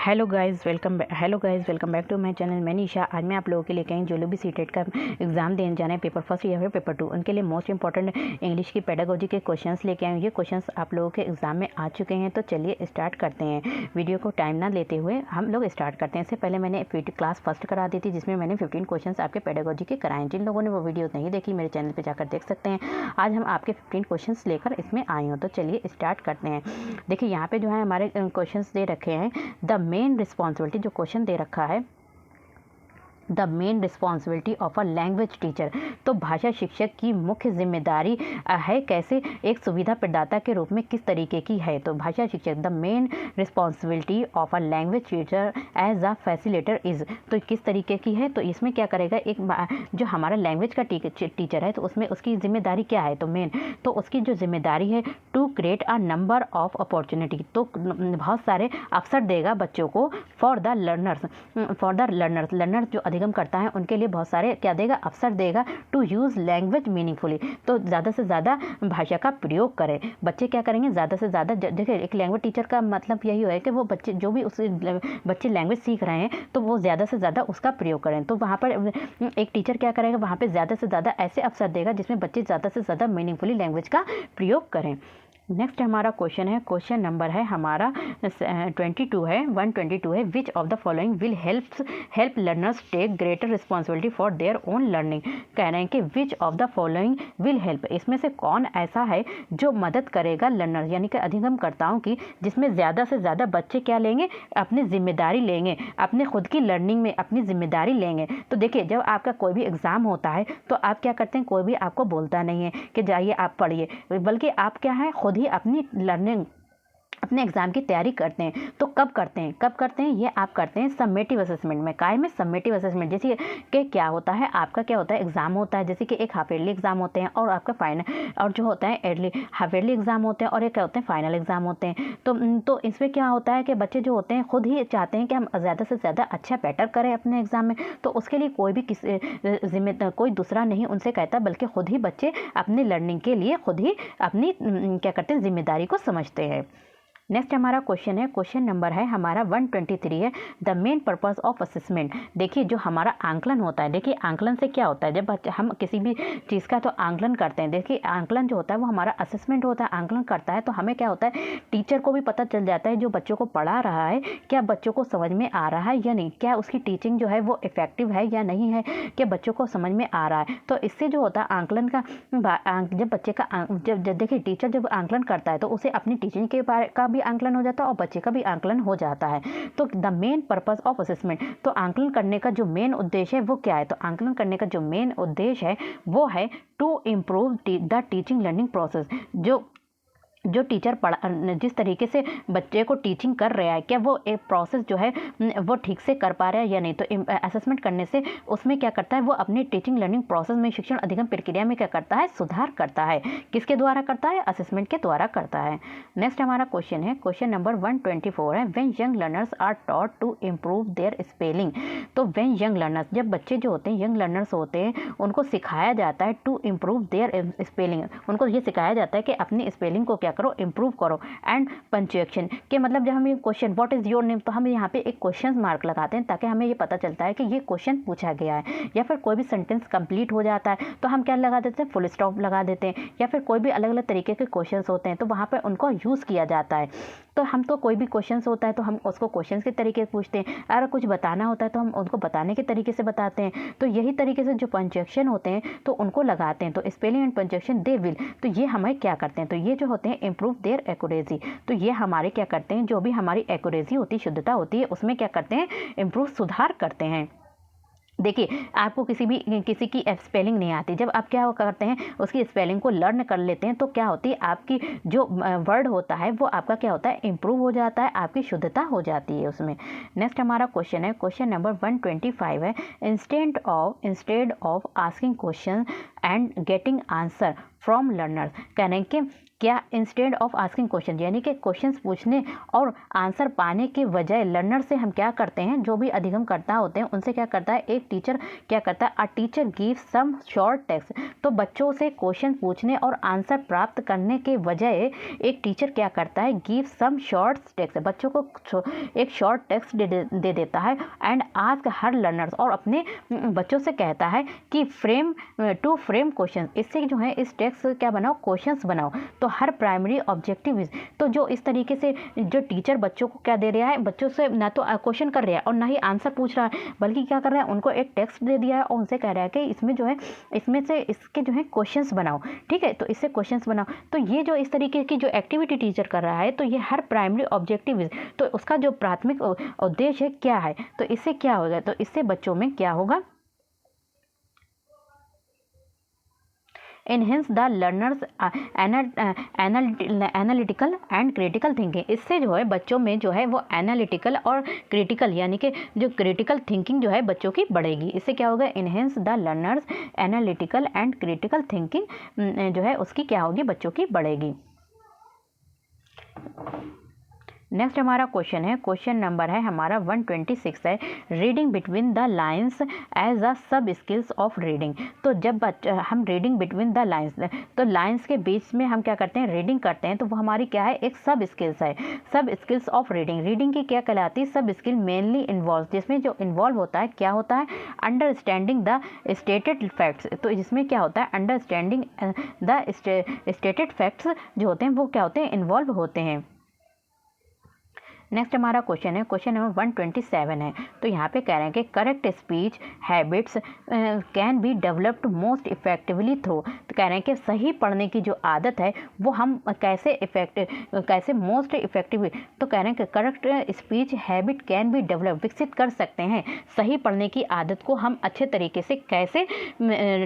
Hello guys welcome back to my channel. मैं निशा। आज मैं आप लोगों के लिए कहीं जो लोग भी सीटेट का एग्जाम देने जाना है, पेपर फर्स्ट या फिर पेपर 2, उनके लिए मोस्ट इंपॉर्टेंट इंग्लिश की पेडागोजी के क्वेश्चंस लेके आए हूँ। ये क्वेश्चंस आप लोगों के एग्जाम में आ चुके हैं, तो चलिए स्टार्ट करते हैं। वीडियो को टाइम ना लेते हुए हम लोग स्टार्ट करते हैं। इससे पहले मैंने क्लास फर्स्ट करा दी थी, जिसमें मैंने 15 क्वेश्चन आपके पेडागोजी के कराए। जिन लोगों ने वो वीडियो नहीं देखी, मेरे चैनल पर जाकर देख सकते हैं। आज हम आपके 15 क्वेश्चन लेकर इसमें आए हो, तो चलिए स्टार्ट करते हैं। देखिए यहाँ पे जो है हमारे क्वेश्चन दे रखे हैं। द मेन रिस्पॉन्सिबिलिटी, जो क्वेश्चन दे रखा है, the main responsibility of a language teacher, तो भाषा शिक्षक की मुख्य जिम्मेदारी है कैसे, एक सुविधा प्रदाता के रूप में किस तरीके की है। तो भाषा शिक्षक, the main responsibility of a language teacher as a facilitator is, तो किस तरीके की है। तो इसमें क्या करेगा, एक जो हमारा लैंग्वेज का टीचर है, तो उसमें उसकी जिम्मेदारी क्या है, तो मेन तो उसकी जो जिम्मेदारी है to create a number of opportunity, तो बहुत सारे अवसर देगा बच्चों को फॉर द लर्नर्स जो अधिगम करता है उनके लिए बहुत सारे क्या देगा, अवसर देगा टू यूज़ लैंग्वेज मीनिंगफुली, तो ज़्यादा से ज़्यादा भाषा का प्रयोग करें। बच्चे क्या करेंगे, ज़्यादा से ज़्यादा, देखिए एक लैंग्वेज टीचर का मतलब यही है कि वो बच्चे जो भी उस बच्चे लैंग्वेज सीख रहे हैं, तो वो ज़्यादा से ज़्यादा उसका प्रयोग करें। तो वहाँ पर एक टीचर क्या करेगा, वहाँ पर ज़्यादा से ज़्यादा ऐसे अवसर देगा जिसमें बच्चे ज़्यादा से ज़्यादा मीनिंगफुली लैंग्वेज का प्रयोग करें। नेक्स्ट हमारा क्वेश्चन है, क्वेश्चन नंबर है हमारा 122 है। Which of the following will help learners take greater responsibility for their own learning. कह रहे हैं कि which of the following will help, इसमें से कौन ऐसा है जो मदद करेगा लर्नर यानी कि अधिगमकर्ताओं की, जिसमें ज़्यादा से ज़्यादा बच्चे क्या लेंगे, अपनी जिम्मेदारी लेंगे, अपने खुद की लर्निंग में अपनी जिम्मेदारी लेंगे। तो देखिए जब आपका कोई भी एग्ज़ाम होता है तो आप क्या करते हैं, कोई भी आपको बोलता नहीं है कि जाइए आप पढ़िए, बल्कि आप क्या है खुद ही अपनी लर्निंग अपने एग्जाम की तैयारी करते हैं। तो कब करते हैं ये आप करते हैं समेटिव असेसमेंट में। काय में समेटिव असेसमेंट, जैसे कि क्या होता है आपका, क्या होता है एग्जाम होता है, जैसे कि एक हाफ ईयरली एग्जाम होते हैं और आपका फाइनल, और जो होता है हाफ ईयरली एग्जाम होते हैं और एक क्या होते हैं फाइनल एग्जाम होते हैं। तो इसमें क्या होता है कि बच्चे जो होते हैं खुद ही चाहते हैं कि हम ज़्यादा से ज़्यादा अच्छा बेटर करें अपने एग्जाम में। तो उसके लिए कोई भी कोई दूसरा नहीं उनसे कहता, बल्कि खुद ही बच्चे अपनी लर्निंग के लिए खुद ही अपनी क्या करते हैं, जिम्मेदारी को समझते हैं। नेक्स्ट हमारा क्वेश्चन है, क्वेश्चन नंबर है हमारा 123 है। The main purpose of assessment, देखिए जो हमारा आंकलन होता है, देखिए आंकलन से क्या होता है, जब हम किसी भी चीज़ का तो आंकलन करते हैं, देखिए आंकलन जो होता है वो हमारा असेसमेंट होता है, आंकलन करता है। तो हमें क्या होता है, टीचर को भी पता चल जाता है जो बच्चों को पढ़ा रहा है क्या बच्चों को समझ में आ रहा है या नहीं, क्या उसकी टीचिंग जो है वो इफेक्टिव है या नहीं है, क्या बच्चों को समझ में आ रहा है। तो इससे जो होता है आंकलन का, जब बच्चे का जब देखिए टीचर जब आंकलन करता है तो उसे अपनी टीचिंग के बारे का भी आंकलन हो जाता है और बच्चे का भी आंकलन हो जाता है। तो the main purpose of assessment, तो आंकलन करने का जो मेन उद्देश्य है वो क्या है, तो आंकलन करने का जो मेन उद्देश्य है वो है to improve the teaching learning process, जो टीचर जिस तरीके से बच्चे को टीचिंग कर रहा है, क्या वो एक प्रोसेस जो है वो ठीक से कर पा रहा है या नहीं। तो असेसमेंट करने से उसमें क्या करता है, वो अपनी टीचिंग लर्निंग प्रोसेस में, शिक्षण अधिगम प्रक्रिया में क्या करता है, सुधार करता है। किसके द्वारा करता है, असेसमेंट के द्वारा करता है। नेक्स्ट हमारा क्वेश्चन है, क्वेश्चन नंबर 124 है। When young learners are taught to improve their spelling, तो व्हेन यंग लर्नर्स, जब बच्चे जो होते हैं यंग लर्नर्स होते हैं उनको सिखाया जाता है टू इम्प्रूव देयर स्पेलिंग, उनको ये सिखाया जाता है कि अपनी स्पेलिंग को क्या करो, इम्प्रूव करो। एंड पंक्चुएशन के मतलब जब हम ये question what is your name, तो हम यहाँ पे एक क्वेश्चन मार्क लगाते हैं ताकि हमें ये पता चलता है कि ये क्वेश्चन पूछा गया है। या फिर कोई भी सेंटेंस कंप्लीट हो जाता है तो हम क्या लगा देते हैं, फुल स्टॉप लगा देते हैं। या फिर कोई भी अलग अलग तरीके के क्वेश्चन होते हैं तो वहाँ पर उनको यूज़ किया जाता है। तो हम तो कोई भी क्वेश्चन होता है तो हम उसको क्वेश्चन के तरीके से पूछते हैं, अगर कुछ बताना होता है तो हम उनको बताने के तरीके से बताते हैं। तो यही तरीके से जो पंक्चुएशन होते हैं तो उनको लगाते हैं। तो spelling and punctuation they will, तो ये हमें क्या करते हैं, तो ये जो होते हैं इम्प्रूव देयर एक्यूरेसी, तो ये हमारे क्या करते हैं, जो भी हमारी एक्यूरेसी होती है, शुद्धता होती है, उसमें क्या करते हैं, इम्प्रूव सुधार करते हैं। देखिए आपको किसी की स्पेलिंग नहीं आती, जब आप क्या करते हैं उसकी स्पेलिंग को लर्न कर लेते हैं तो क्या होती है, आपकी जो वर्ड होता है वो आपका क्या होता है, इम्प्रूव हो जाता है, आपकी शुद्धता हो जाती है उसमें। नेक्स्ट हमारा क्वेश्चन है, क्वेश्चन नंबर 125 है। Instead of asking question and getting answer from learners. कह रहे हैं कि क्या इंस्टेड ऑफ आस्किंग क्वेश्चन, यानी कि क्वेश्चंस पूछने और आंसर पाने के बजाय लर्नर से हम क्या करते हैं, जो भी अधिगमकर्ता होते हैं उनसे क्या करता है, एक टीचर क्या करता है, a teacher give some short text. तो बच्चों से क्वेश्चन पूछने और आंसर प्राप्त करने के बजाय एक टीचर क्या करता है, गिव सम शॉर्ट टेक्स्ट, बच्चों को एक शॉर्ट टेक्स्ट दे देता है। एंड आस्क हर लर्नर्स, और अपने बच्चों से कहता है कि फ्रेम क्वेश्चन, इससे जो है इस टेक्स्ट क्या बनाओ, क्वेश्चंस बनाओ। तो हर प्राइमरी ऑब्जेक्टिव इज, तो जो इस तरीके से जो टीचर बच्चों को क्या दे रहा है, बच्चों से ना तो क्वेश्चन कर रहा है और ना ही आंसर पूछ रहा है, बल्कि क्या कर रहा है, उनको एक टेक्स्ट दे दिया है और उनसे कह रहा है कि इसमें जो है, इसमें से इसके जो है क्वेश्चंस बनाओ। ठीक है, तो इससे क्वेश्चंस बनाओ। तो ये जो इस तरीके की जो एक्टिविटी टीचर कर रहा है, तो ये हर प्राइमरी ऑब्जेक्टिव इज, तो उसका जो प्राथमिक उद्देश्य है क्या है, तो इससे क्या होगा, तो इससे बच्चों में क्या होगा, enhance the learners analytical and critical thinking. इससे जो है बच्चों में जो है वो एनालिटिकल और क्रिटिकल, यानी कि जो क्रिटिकल थिंकिंग जो है बच्चों की बढ़ेगी। इससे क्या होगा, enhance the learners analytical and critical thinking जो है उसकी क्या होगी, बच्चों की बढ़ेगी। नेक्स्ट हमारा क्वेश्चन है, क्वेश्चन नंबर है हमारा 126 है, reading between the lines as a sub skills of reading. तो जब हम रीडिंग बिटवीन द लाइन्स, तो लाइन्स के बीच में हम क्या करते हैं, रीडिंग करते हैं, तो वो हमारी क्या है, एक सब स्किल्स है। सब स्किल्स ऑफ रीडिंग, रीडिंग की क्या कहलाती है, सब स्किल मेनली इन्वॉल्व, जिसमें जो इन्वॉल्व होता है क्या होता है, अंडरस्टैंडिंग द स्टेटेड फैक्ट्स। तो जिसमें क्या होता है, अंडरस्टैंडिंग द स्टेटेड फैक्ट्स जो होते हैं वो क्या होते हैं, इन्वॉल्व होते हैं। नेक्स्ट हमारा क्वेश्चन है, क्वेश्चन नंबर 127 है। तो यहाँ पे कह रहे हैं कि correct speech habits can be developed most effectively through. तो कह रहे हैं कि सही पढ़ने की जो आदत है वो हम कैसे मोस्ट इफेक्टिवली, तो कह रहे हैं कि correct speech habit can be develop, विकसित कर सकते हैं। सही पढ़ने की आदत को हम अच्छे तरीके से कैसे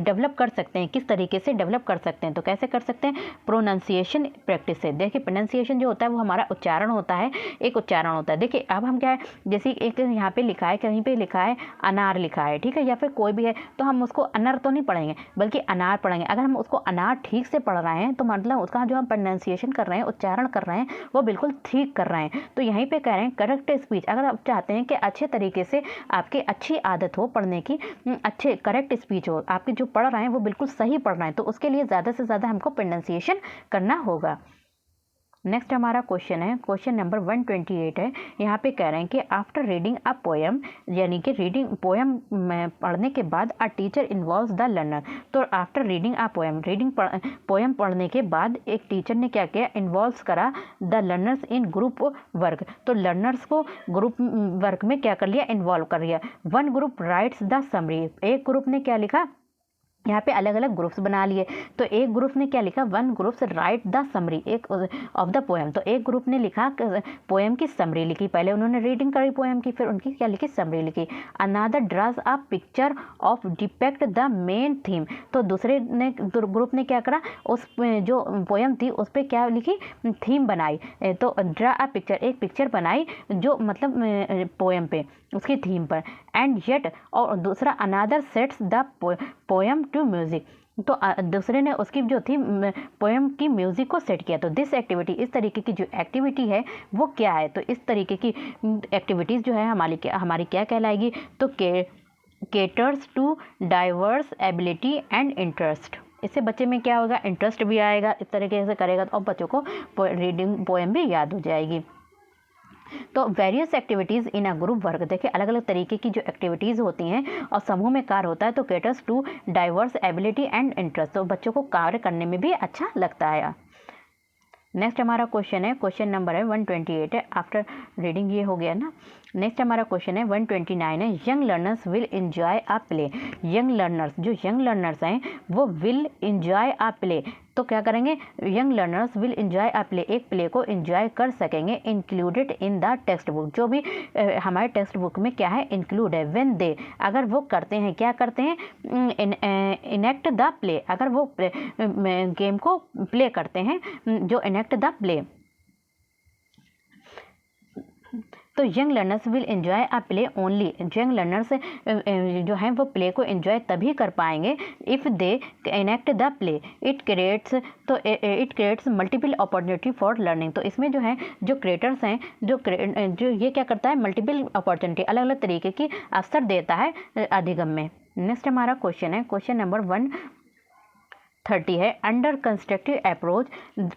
डेवलप कर सकते हैं, किस तरीके से डेवलप कर सकते हैं, तो कैसे कर सकते हैं, प्रोनाउंसिएशन प्रैक्टिस से। देखिए प्रोनाउंसिएशन जो होता है वो हमारा उच्चारण होता है, एक उच्चारण होता है। देखिए अब हम क्या है, जैसे एक यहाँ पे लिखा है, कहीं पे लिखा है अनार लिखा है, ठीक है, या फिर कोई भी है, तो हम उसको अनार तो नहीं पढ़ेंगे बल्कि अनार पढ़ेंगे। अगर हम उसको अनार ठीक से पढ़ रहे हैं तो मतलब उसका जो हम प्रोनाउंसिएशन कर रहे हैं, उच्चारण कर रहे हैं, वो बिल्कुल ठीक कर रहे हैं। तो यहीं पे कह रहे हैं करेक्ट स्पीच, अगर आप चाहते हैं कि अच्छे तरीके से आपकी अच्छी आदत हो पढ़ने की, अच्छे करेक्ट स्पीच हो, आपके जो पढ़ रहे हैं वो बिल्कुल सही पढ़ रहे हैं, तो उसके लिए ज़्यादा से ज़्यादा हमको प्रोनाउंसिएशन करना होगा। नेक्स्ट हमारा क्वेश्चन है, क्वेश्चन नंबर 128 है। यहाँ पे कह रहे हैं कि आफ्टर रीडिंग अ पोएम, यानी कि रीडिंग पोएम पढ़ने के बाद a teacher involves the learner. तो after reading a poem, poem पढ़ने के बाद एक टीचर ने क्या किया, इन्वॉल्व करा the learners in group work. तो लर्नर्स को ग्रुप वर्क में क्या कर लिया, इन्वॉल्व कर लिया। One group rights the summary, एक ग्रुप ने क्या लिखा, यहाँ पे अलग अलग ग्रुप्स बना लिए। तो एक ग्रुप ने क्या लिखा, one groups right the summary एक ऑफ द पोएम। तो एक ग्रुप ने लिखा पोएम की समरी लिखी, पहले उन्होंने रीडिंग करी पोएम की, फिर उनकी क्या लिखी, समरी लिखी। Another draws a picture of depict the main theme. तो दूसरे ने ग्रुप ने क्या करा, उस जो पोएम थी उस पर क्या लिखी, थीम बनाई। तो ड्रा अ पिक्चर, एक पिक्चर बनाई जो मतलब पोएम पे, उसकी थीम पर। एंड येट, और दूसरा another sets the poem to music. तो दूसरे ने उसकी जो थी पोएम की म्यूजिक को सेट किया। तो दिस एक्टिविटी, इस तरीके की जो एक्टिविटी है वो क्या है, तो इस तरीके की एक्टिविटीज़ जो है हमारी क्या कहलाएगी, तो caters to diverse ability and interest. इससे बच्चे में क्या होगा, इंटरेस्ट भी आएगा, इस तरीके से करेगा तो अब बच्चों को रीडिंग पोएम भी याद हो जाएगी। तो various activities in a group work, देखिए अलग अलग तरीके की जो एक्टिविटीज़ होती हैं और समूह में कार्य होता है, तो caters to diverse ability and interest, तो बच्चों को कार्य करने में भी अच्छा लगता है। नेक्स्ट हमारा क्वेश्चन है, क्वेश्चन नंबर है 128 है। आफ्टर रीडिंग ये हो गया ना। नेक्स्ट हमारा क्वेश्चन है 129 है। Young learners will enjoy a play. Young learners, जो यंग लर्नर्स हैं वो विल एंजॉय अ प्ले, तो क्या करेंगे, young learners will enjoy a play, एक प्ले को एंजॉय कर सकेंगे। Included in the text book, जो भी हमारे टेक्स्ट बुक में क्या है, इंक्लूड है। व्हेन दे, अगर वो करते हैं, क्या करते हैं, इनेक्ट द प्ले, अगर वो गेम को प्ले करते हैं, जो इनेक्ट द प्ले। तो young learners will enjoy a play only, young learners जो हैं वो प्ले को एंजॉय तभी कर पाएंगे if they enact the play, it creates multiple opportunity for learning. तो इसमें जो है जो क्रिएटर्स हैं जो ये क्या करता है, मल्टीपल अपॉर्चुनिटी, अलग अलग तरीके की अवसर देता है अधिगम में। नेक्स्ट हमारा क्वेश्चन है, क्वेश्चन नंबर 130 है, under constructive approach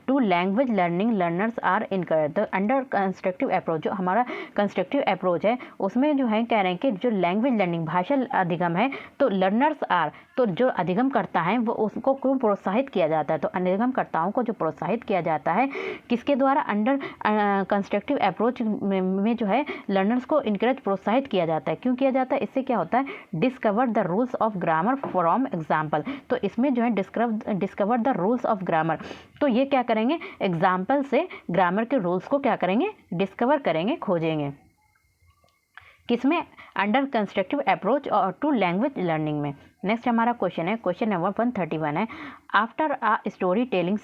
to language learning learners are encourage. तो अंडर कंस्ट्रक्टिव अप्रोच, जो हमारा कंस्ट्रक्टिव अप्रोच है उसमें जो है कह रहे हैं कि जो लैंग्वेज लर्निंग भाषा अधिगम है तो लर्नर्स आर, तो जो अधिगम करता है वो उसको क्यों प्रोत्साहित किया जाता है, तो अधिगमकर्ताओं को जो प्रोत्साहित किया जाता है किसके द्वारा, अंडर कंस्ट्रक्टिव अप्रोच में जो है लर्नर्स को इनकरेज प्रोत्साहित किया जाता है। क्यों किया जाता है, इससे क्या होता है, discover the rules of grammar from example. तो इसमें जो है discover the rules of grammar, तो ये क्या करेंगे, एग्जाम्पल से ग्रामर के रूल्स को क्या करेंगे, डिस्कवर करेंगे, खोजेंगे। किसमें, अंडर कंस्ट्रक्टिव अप्रोच और टू लैंग्वेज लर्निंग में। नेक्स्ट हमारा क्वेश्चन है, क्वेश्चन नंबर 131 है, after a story telling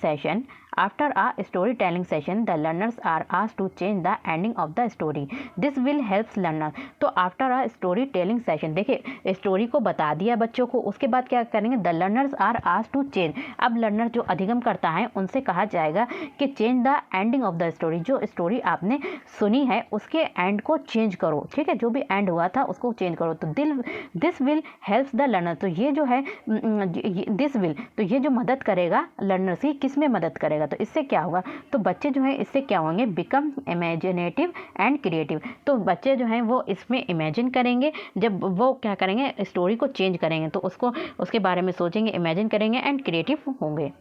session the learners are asked to change the ending of the story, this will helps learner. तो after a story telling session, देखिए story को बता दिया बच्चों को, उसके बाद क्या करेंगे, the learners are asked to change, अब लर्नर जो अधिगम करता है उनसे कहा जाएगा कि change the ending of the story, जो स्टोरी आपने सुनी है उसके एंड को चेंज करो, ठीक है, जो भी एंड हुआ था उसको चेंज करो। तो this will helps the learner, तो ये जो है दिस विल, तो ये जो मदद करेगा लर्नर्स की, किस में मदद करेगा, तो इससे क्या होगा, तो बच्चे जो है इससे क्या होंगे, बिकम इमेजिनेटिव एंड क्रिएटिव। तो बच्चे जो हैं वो इसमें इमेजिन करेंगे, जब वो क्या करेंगे, स्टोरी को चेंज करेंगे तो उसको उसके बारे में सोचेंगे, इमेजिन करेंगे एंड क्रिएटिव होंगे।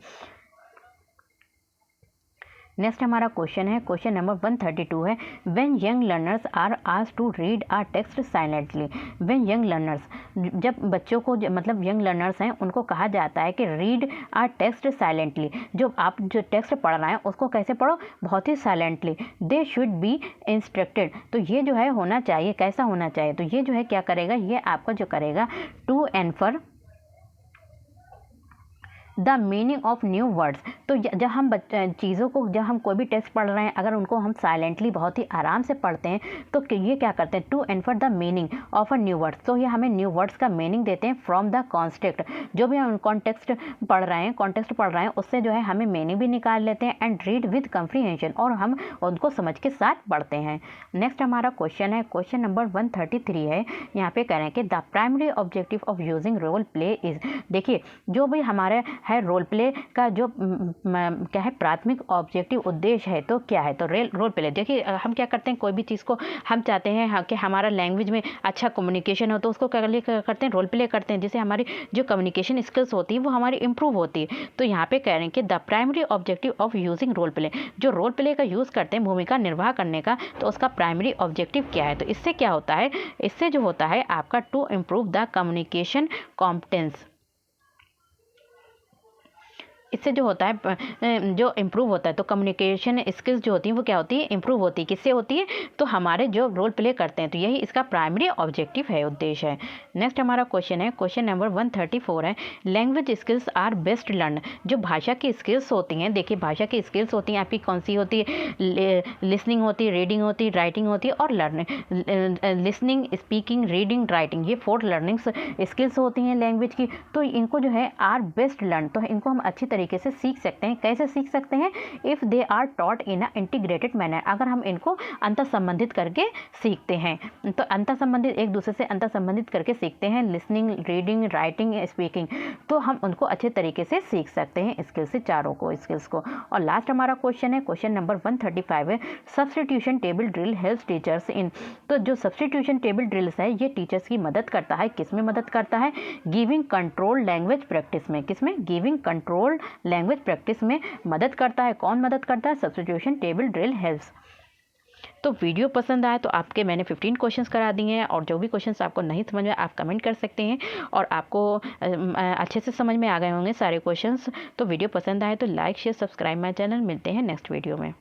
नेक्स्ट हमारा क्वेश्चन है, क्वेश्चन नंबर 132 है, when young learners are asked to read a text silently. When young learners, जब बच्चों को मतलब यंग लर्नर्स हैं उनको कहा जाता है कि रीड आ टेक्स्ट साइलेंटली, जो आप जो टेक्स्ट पढ़ रहे हैं उसको कैसे पढ़ो, बहुत ही silently. They should be instructed, तो ये जो है होना चाहिए, कैसा होना चाहिए, तो ये जो है क्या करेगा, ये आपका जो करेगा to infer the meaning of new words. तो जब हम चीज़ों को, जब हम कोई भी टेक्स्ट पढ़ रहे हैं अगर उनको हम साइलेंटली बहुत ही आराम से पढ़ते हैं तो ये क्या करते हैं, to infer the meaning of a new words, तो ये हमें न्यू वर्ड्स का मीनिंग देते हैं फ्रॉम द कॉन्टेक्स्ट, जो भी हम कॉन्टेक्स्ट पढ़ रहे हैं उससे जो है हमें मीनिंग भी निकाल लेते हैं, एंड रीड विद कम्प्रीहेंशन, और हम उनको समझ के साथ पढ़ते हैं। नेक्स्ट हमारा क्वेश्चन है, क्वेश्चन नंबर 133 है, यहाँ पे कह रहे हैं कि the primary objective of using role play is. देखिए जो भी हमारे है रोल प्ले का जो क्या है प्राथमिक ऑब्जेक्टिव उद्देश्य है तो क्या है, तो रोल प्ले। देखिए हम क्या करते हैं, कोई भी चीज़ को हम चाहते हैं कि हमारा लैंग्वेज में अच्छा कम्युनिकेशन हो, तो उसको क्या करते हैं, रोल प्ले करते हैं, जिससे हमारी जो कम्युनिकेशन स्किल्स होती है वो हमारी इंप्रूव होती है। तो यहाँ पे कह रहे हैं कि the primary objective of using role play, जो रोल प्ले का यूज़ करते हैं भूमिका निर्वाह करने का, तो उसका प्राइमरी ऑब्जेक्टिव क्या है, तो इससे क्या होता है, इससे जो होता है आपका to improve the communication competence, इससे जो होता है जो इम्प्रूव होता है, तो कम्युनिकेशन स्किल्स जो होती हैं वो क्या होती है, इम्प्रूव होती है, किससे होती है, तो हमारे जो रोल प्ले करते हैं, तो यही इसका प्राइमरी ऑब्जेक्टिव है, उद्देश्य है। नेक्स्ट हमारा क्वेश्चन है, क्वेश्चन नंबर 134 है, language skills are best learn. जो भाषा की स्किल्स होती हैं, देखिए भाषा की स्किल्स होती हैं आपकी कौन सी होती है, लिसनिंग होती है, रीडिंग होती है, राइटिंग होती है और learning, listening, speaking, reading, writing, ये 4 लर्निंग स्किल्स होती हैं लैंग्वेज की। तो इनको जो है आर बेस्ट लर्न, तो इनको हम अच्छी तरीके से सीख सकते हैं। कैसे सीख सकते हैं, if they are taught in a integrated manner, अगर हम इनको अंतर संबंधित करके सीखते हैं, तो अंतर संबंधित एक दूसरे से अंतर संबंधित करके सीखते हैं, लिसनिंग, रीडिंग, राइटिंग, स्पीकिंग, तो हम उनको अच्छे तरीके से सीख सकते हैं स्किल्स से, चारों को स्किल्स को। और लास्ट हमारा क्वेश्चन है, क्वेश्चन नंबर 135 है, substitution table drill helps teachers in. तो जो सब्स्टिट्यूशन टेबल ड्रिल्स है ये टीचर्स की मदद करता है, किस में मदद करता है, गिविंग कंट्रोल लैंग्वेज प्रैक्टिस में, किस में, गिविंग कंट्रोल लैंग्वेज प्रैक्टिस में मदद करता है। कौन मदद करता है, सब्स्टिट्यूशन टेबल ड्रिल हेल्प्स। तो वीडियो पसंद आए तो आपके मैंने 15 क्वेश्चंस करा दिए हैं, और जो भी क्वेश्चंस आपको नहीं समझ में आप कमेंट कर सकते हैं, और आपको अच्छे से समझ में आ गए होंगे सारे क्वेश्चंस। तो वीडियो पसंद आए तो like share subscribe my channel. मिलते हैं नेक्स्ट वीडियो में।